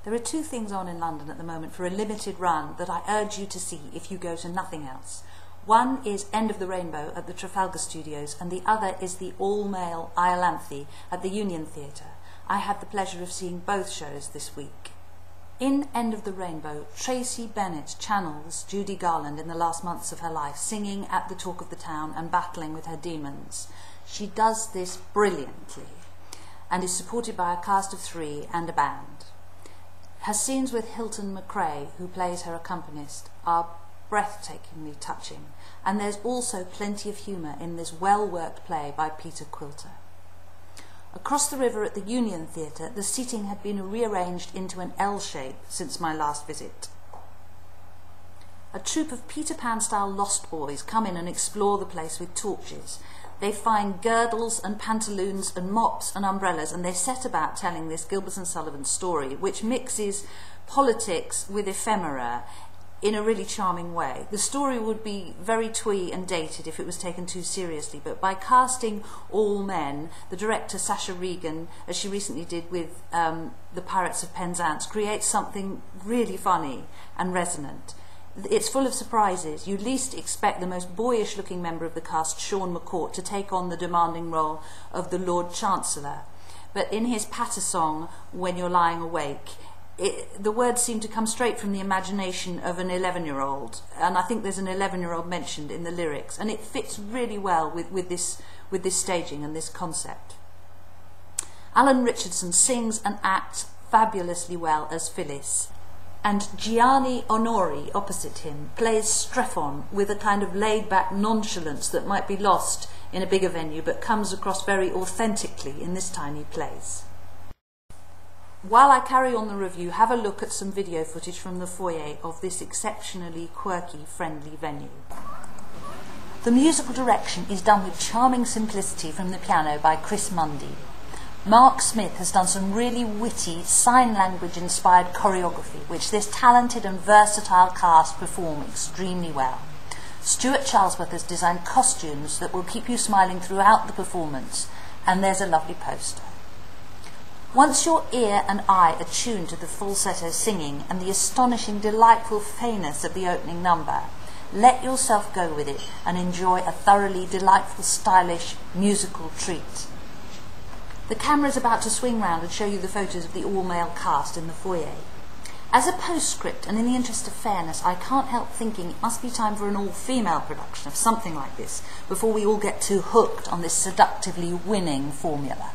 There are two things on in London at the moment for a limited run that I urge you to see if you go to nothing else. One is End of the Rainbow at the Trafalgar Studios, and the other is the all-male Iolanthe at the Union Theatre. I had the pleasure of seeing both shows this week. In End of the Rainbow, Tracie Bennett channels Juldy Garland in the last months of her life, singing at the talk of the town and battling with her demons. She does this brilliantly and is supported by a cast of 3 and a band. Her scenes with Hilton McRae, who plays her accompanist, are breathtakingly touching, and there's also plenty of humour in this well-worked play by Peter Quilter. Across the river at the Union Theatre, the seating had been rearranged into an L shape since my last visit. A troupe of Peter Pan-style Lost Boys come in and explore the place with torches. They find girdles and pantaloons and mops and umbrellas, and they set about telling this Gilbert and Sullivan story, which mixes politics with ephemera in a really charming way. The story would be very twee and dated if it was taken too seriously, but by casting all men, the director Sasha Regan, as she recently did with The Pirates of Penzance, creates something really funny and resonant. It's full of surprises. You least expect the most boyish-looking member of the cast, Shaun McCourt, to take on the demanding role of the Lord Chancellor. But in his patter song, When You're Lying Awake, the words seem to come straight from the imagination of an 11-year-old, and I think there's an 11-year-old mentioned in the lyrics, and it fits really well with this staging and this concept. Alan Richardson sings and acts fabulously well as Phyllis, and Gianni Onori, opposite him, plays Strephon with a kind of laid-back nonchalance that might be lost in a bigger venue, but comes across very authentically in this tiny place. While I carry on the review, have a look at some video footage from the foyer of this exceptionally quirky, friendly venue. The musical direction is done with charming simplicity from the piano by Chris Mundy. Mark Smith has done some really witty, sign language-inspired choreography, which this talented and versatile cast perform extremely well. Stewart Charlesworth has designed costumes that will keep you smiling throughout the performance, and there's a lovely poster. Once your ear and eye are tuned to the falsetto singing and the astonishing, delightful feyness of the opening number, let yourself go with it and enjoy a thoroughly delightful, stylish, musical treat. The camera is about to swing round and show you the photos of the all-male cast in the foyer. As a postscript, and in the interest of fairness, I can't help thinking it must be time for an all-female production of something like this before we all get too hooked on this seductively winning formula.